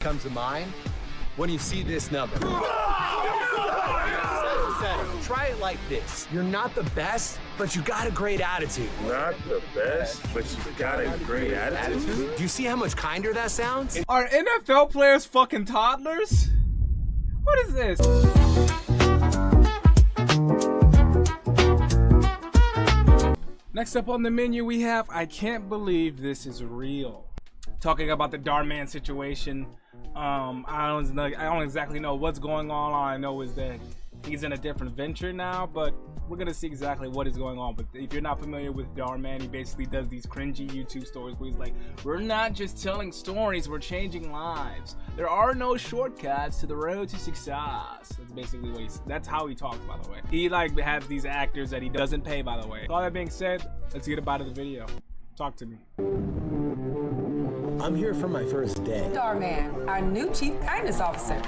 comes to mind when you see this number. Try it like this. You're not the best, but you got a great attitude. Not the best, but you got a great attitude? Do you see how much kinder that sounds? Are NFL players fucking toddlers? What is this? Next up on the menu we have I Can't Believe This Is Real. Talking about the Dhar Mann situation. I don't exactly know what's going on. All I know is that he's in a different venture now, but we're gonna see exactly what is going on. But if you're not familiar with Dhar Mann, he basically does these cringy YouTube stories where he's like, we're not just telling stories, we're changing lives. There are no shortcuts to the road to success. That's basically what that's how he talks, by the way. He like has these actors that he doesn't pay, by the way. With all that being said, let's get about the video. Talk to me. I'm here for my first day. Dhar Mann, our new Chief Kindness Officer.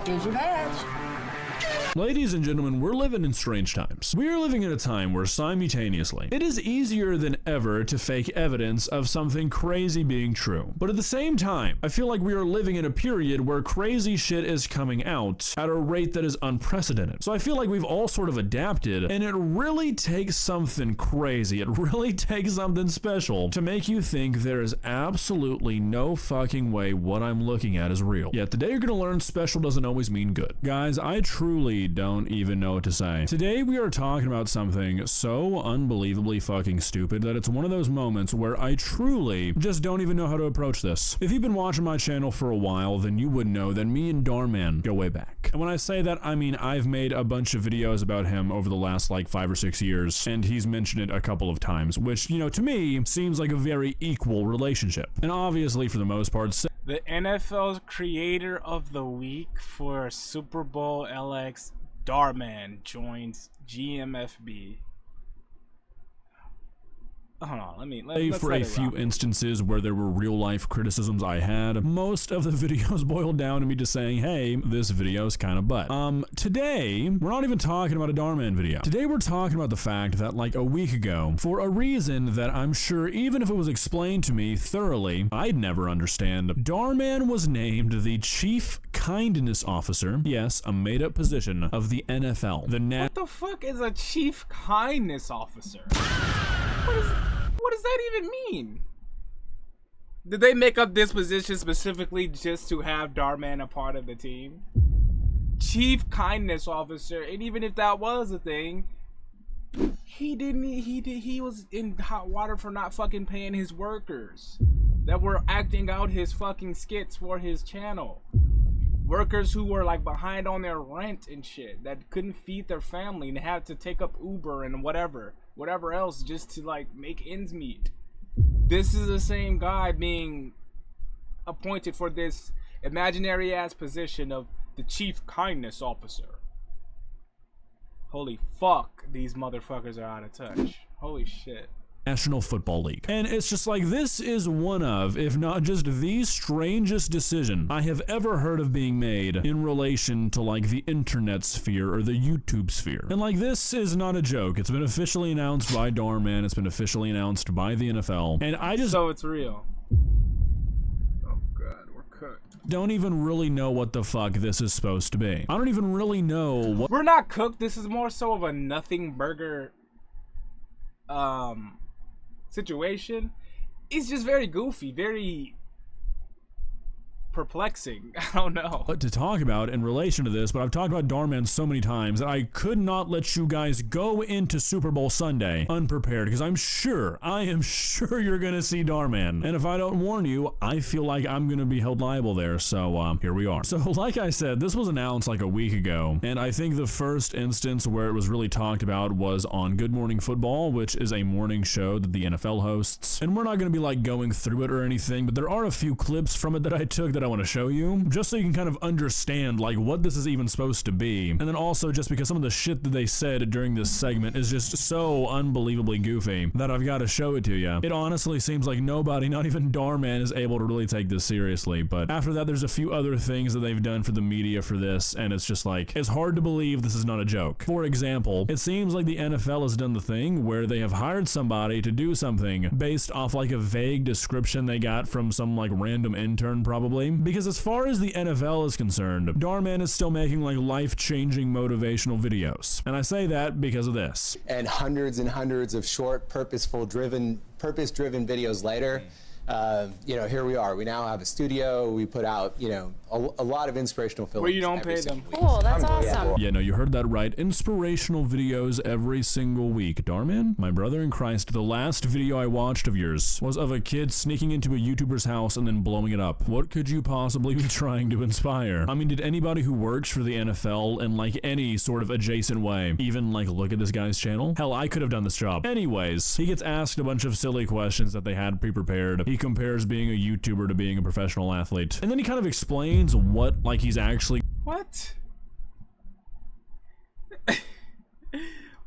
Here's your badge. Ladies and gentlemen, we're living in strange times. We are living in a time where simultaneously, it is easier than ever to fake evidence of something crazy being true. But at the same time, I feel like we are living in a period where crazy shit is coming out at a rate that is unprecedented. So I feel like we've all sort of adapted, and it really takes something crazy, it really takes something special to make you think there is absolutely no fucking way what I'm looking at is real. Yet today you're gonna learn special doesn't always mean good. Guys, I truly don't even know what to say. Today we are talking about something so unbelievably fucking stupid that it's one of those moments where I truly just don't even know how to approach this. If you've been watching my channel for a while, then you would know that me and Dhar Mann go way back. And when I say that, I mean I've made a bunch of videos about him over the last like 5 or 6 years, and he's mentioned it a couple of times, which, you know, to me seems like a very equal relationship. And obviously for the most part, the NFL's Creator of the Week for Super Bowl LX, Dhar Mann joins GMFB. Hold on, let's for a few instances where there were real life criticisms I had, most of the videos boiled down to me just saying, hey, this video is kind of butt. Today, we're not even talking about a Dhar Mann video. Today we're talking about the fact that like a week ago, for a reason that I'm sure even if it was explained to me thoroughly, I'd never understand, Dhar Mann was named the Chief Kindness Officer, yes, a made-up position of the NFL. What the fuck is a Chief Kindness Officer? What does that even mean? Did they make up this position specifically just to have Dhar Mann a part of the team? Chief Kindness Officer, and even if that was a thing, he was in hot water for not fucking paying his workers that were acting out his fucking skits for his channel. Workers who were like behind on their rent and shit, that couldn't feed their family and had to take up Uber and whatever else just to like make ends meet. This is the same guy being appointed for this imaginary ass position of the Chief Kindness Officer. Holy fuck, these motherfuckers are out of touch. Holy shit. National Football League. And it's just like, this is one of, if not just the strangest decision I have ever heard of being made in relation to like the internet sphere or the YouTube sphere. And like, this is not a joke. It's been officially announced by Dhar Mann. It's been officially announced by the NFL. And I just... So it's real. Oh god, we're cooked. Don't even really know what the fuck this is supposed to be. I don't even really know what... We're not cooked. This is more so of a nothing burger situation. It's just very goofy, very perplexing. I don't know what to talk about in relation to this, but I've talked about Dhar Mann so many times that I could not let you guys go into Super Bowl Sunday unprepared, because I am sure you're gonna see Dhar Mann, and if I don't warn you, I feel like I'm gonna be held liable there. So here we are. So like I said, this was announced like a week ago, and I think the first instance where it was really talked about was on Good Morning Football, which is a morning show that the NFL hosts, and we're not gonna be like going through it or anything, but there are a few clips from it that I took that I want to show you, just so you can kind of understand like what this is even supposed to be. And then also just because some of the shit that they said during this segment is just so unbelievably goofy that I've got to show it to you. It honestly seems like nobody, not even Dhar Mann, is able to really take this seriously. But after that, there's a few other things that they've done for the media for this, and it's just like, it's hard to believe this is not a joke. For example, it seems like the NFL has done the thing where they have hired somebody to do something based off like a vague description they got from some like random intern probably, Because as far as the NFL is concerned, Dhar Mann is still making like life-changing motivational videos. And I say that because of this. And hundreds and hundreds of short, purpose-driven videos later, you know, here we are. We now have a studio. We put out, you know, a lot of inspirational films. Where you don't pay them. Cool, that's awesome. Yeah, no, you heard that right. Inspirational videos every single week. Dhar Mann, my brother in Christ, the last video I watched of yours was of a kid sneaking into a YouTuber's house and then blowing it up. What could you possibly be trying to inspire? I mean, did anybody who works for the NFL in like any sort of adjacent way even like look at this guy's channel? Hell, I could have done this job. Anyways, he gets asked a bunch of silly questions that they had pre-prepared. He compares being a YouTuber to being a professional athlete. And then he kind of explains what like he's actually What?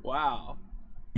Wow.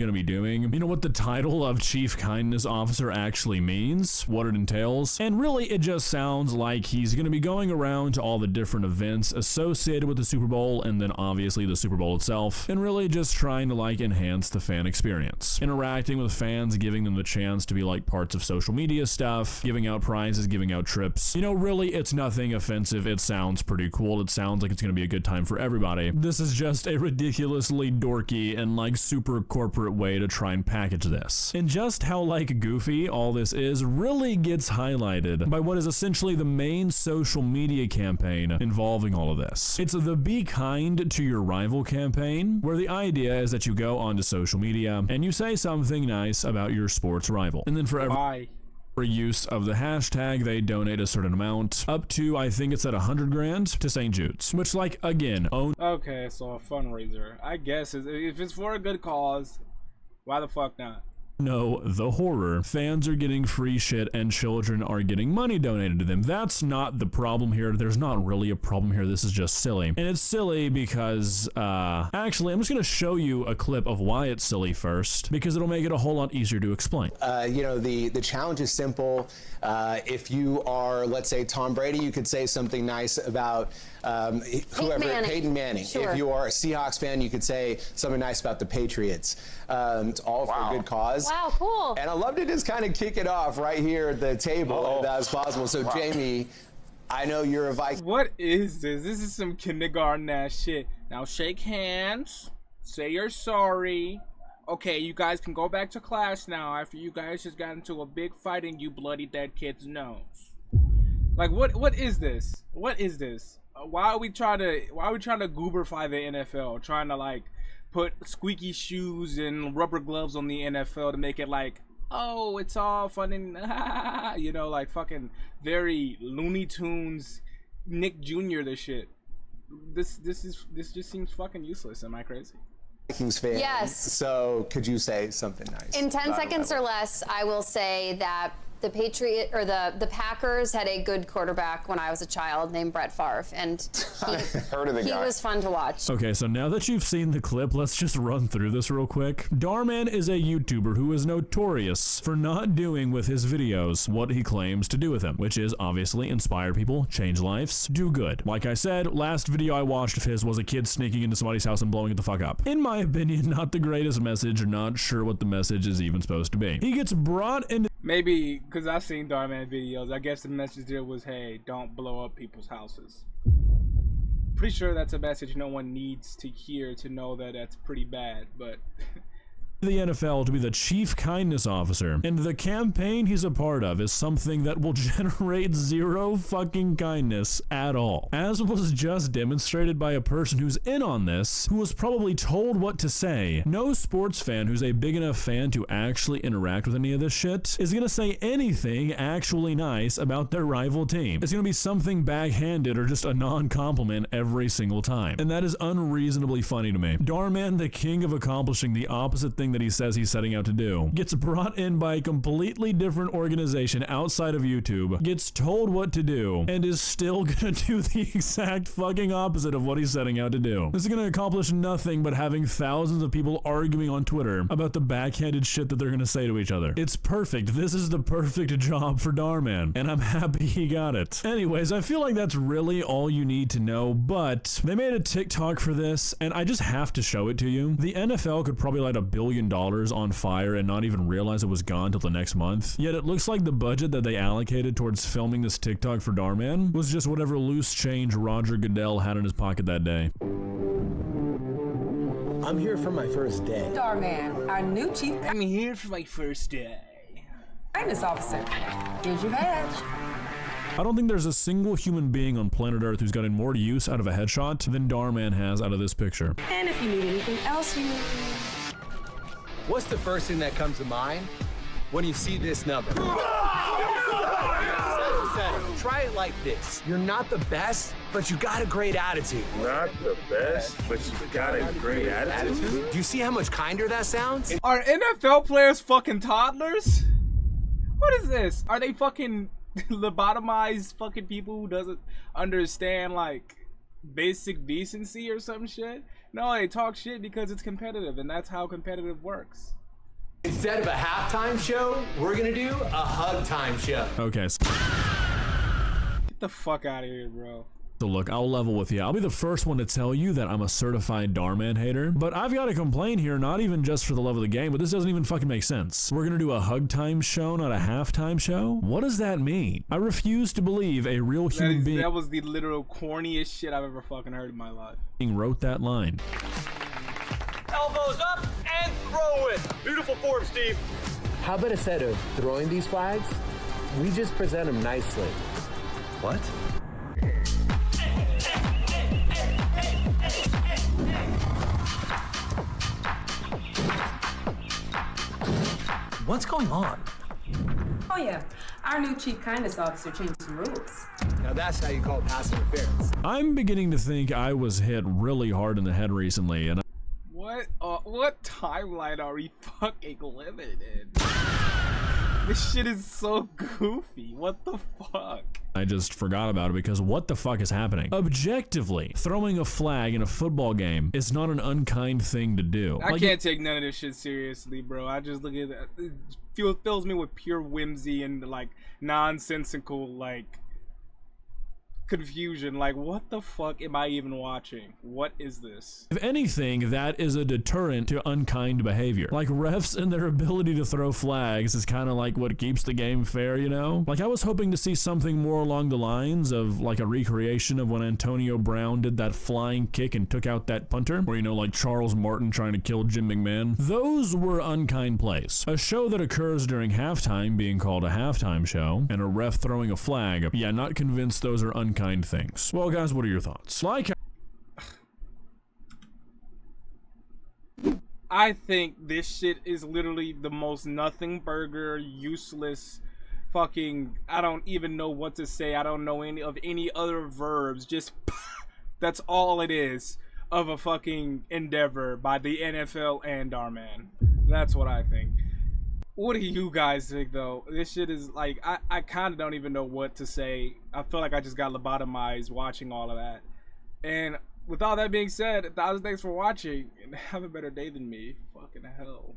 gonna be doing, you know, what the title of Chief Kindness Officer actually means, what it entails, and really it just sounds like he's gonna be going around to all the different events associated with the Super Bowl and then obviously the Super Bowl itself, and really just trying to like enhance the fan experience, interacting with fans, giving them the chance to be like parts of social media stuff, giving out prizes, giving out trips. You know, really it's nothing offensive. It sounds pretty cool. It sounds like it's gonna be a good time for everybody. This is just a ridiculously dorky and like super corporate way to try and package this. And just how like goofy all this is really gets highlighted by what is essentially the main social media campaign involving all of this. It's the Be Kind to Your Rival campaign, where the idea is that you go onto social media and you say something nice about your sports rival. And then for every use of the hashtag, they donate a certain amount, up to, I think it's at 100 grand, to St. Jude's, which like, again, Okay, so a fundraiser. I guess if it's for a good cause, why the fuck not? No, the horror. Fans are getting free shit and children are getting money donated to them. That's not the problem here. There's not really a problem here. This is just silly. And it's silly because, actually, I'm just gonna show you a clip of why it's silly first, because it'll make it a whole lot easier to explain. You know, the challenge is simple. If you are, let's say, Tom Brady, you could say something nice about whoever, Peyton Manning. Sure. If you are a Seahawks fan, you could say something nice about the Patriots. It's all for a good cause. Wow, cool. And I love to just kind of kick it off right here at the table, if that's possible. So, Jamie, I know you're a Viking. What is this? This is some kindergarten ass shit. Now shake hands, say you're sorry. Okay, you guys can go back to class now after you guys just got into a big fight and you bloodied that kid's nose. Like, what is this? What is this? Why are we trying to gooberfy the NFL? Trying to like put squeaky shoes and rubber gloves on the NFL to make it like, oh, it's all fun and you know, like fucking very Looney Tunes, Nick Jr. This shit. This just seems fucking useless. Am I crazy? Vikings fan. Yes. So could you say something nice? In 10 seconds or less, I will say that the the Packers had a good quarterback when I was a child named Brett Favre, and he was fun to watch. Okay, so now that you've seen the clip, let's just run through this real quick. Dhar Mann is a YouTuber who is notorious for not doing with his videos what he claims to do with them, which is obviously inspire people, change lives, do good. Like I said, last video I watched of his was a kid sneaking into somebody's house and blowing it the fuck up. In my opinion, not the greatest message, not sure what the message is even supposed to be. He gets brought into Maybe because I've seen Dhar Mann videos, I guess the message there was, hey, don't blow up people's houses. Pretty sure that's a message no one needs to hear to know that that's pretty bad, but the NFL to be the chief kindness officer, and the campaign he's a part of is something that will generate zero fucking kindness at all. As was just demonstrated by a person who's in on this, who was probably told what to say. No sports fan who's a big enough fan to actually interact with any of this shit is gonna say anything actually nice about their rival team. It's gonna be something backhanded or just a non-compliment every single time. And that is unreasonably funny to me. Dhar Mann, the king of accomplishing the opposite thing that he says he's setting out to do, gets brought in by a completely different organization outside of YouTube, gets told what to do, and is still gonna do the exact fucking opposite of what he's setting out to do. This is gonna accomplish nothing but having thousands of people arguing on Twitter about the backhanded shit that they're gonna say to each other. It's perfect. This is the perfect job for Dhar Mann, and I'm happy he got it. Anyways, I feel like that's really all you need to know, but they made a TikTok for this, and I just have to show it to you. The NFL could probably light $1 billion million on fire and not even realize it was gone till the next month. Yet it looks like the budget that they allocated towards filming this TikTok for Dhar Mann was just whatever loose change Roger Goodell had in his pocket that day. I'm here for my first day. Dhar Mann, our new chief I'm here for my first day. kindness officer. Here's your badge. I don't think there's a single human being on planet Earth who's gotten more use out of a headshot than Dhar Mann has out of this picture. And if you need anything else, you need... What's the first thing that comes to mind when you see this number? Try it like this. You're not the best, but you got a great attitude. Not the best, but you got a great attitude. Do you see how much kinder that sounds? Are NFL players fucking toddlers? What is this? Are they fucking lobotomized fucking people who doesn't understand like basic decency or some shit? No, they talk shit because it's competitive, and that's how competitive works. Instead of a halftime show, we're gonna do a hug time show. Okay. Get the fuck out of here, bro. So look, I'll level with you. I'll be the first one to tell you that I'm a certified Dhar Mann hater, but I've got a complaint here, not even just for the love of the game, but this doesn't even fucking make sense. We're gonna do a hug time show, not a halftime show? What does that mean? I refuse to believe a real human being— That was the literal corniest shit I've ever fucking heard in my life. —wrote that line. Elbows up and throw it. Beautiful form, Steve. How about instead of throwing these flags, we just present them nicely? What? What's going on? Oh yeah, our new chief kindness officer changed some rules. Now that's how you call passive interference. I'm beginning to think I was hit really hard in the head recently, and what timeline are we fucking living in? This shit is so goofy. What the fuck? I just forgot about it because what the fuck is happening? Objectively, throwing a flag in a football game is not an unkind thing to do. I can't take none of this shit seriously, bro. I just look at that. It fills me with pure whimsy and like nonsensical like confusion. Like, what the fuck am I even watching? What is this? If anything, that is a deterrent to unkind behavior. Like, refs and their ability to throw flags is kind of like what keeps the game fair, you know? Like, I was hoping to see something more along the lines of like a recreation of when Antonio Brown did that flying kick and took out that punter, or, you know, like Charles Martin trying to kill Jim McMahon. Those were unkind plays. A show that occurs during halftime being called a halftime show, and a ref throwing a flag, yeah, not convinced those are unkind things. Well, guys, what are your thoughts? Like, I think this shit is literally the most nothing burger, useless, fucking, I don't even know what to say. I don't know any other verbs. Just that's all it is of a fucking endeavor by the NFL and Dhar Mann. That's what I think. What do you guys think, though? This shit is like, I kind of don't even know what to say. I feel like I just got lobotomized watching all of that. And with all that being said, 1,000 thanks for watching, and have a better day than me. Fucking hell.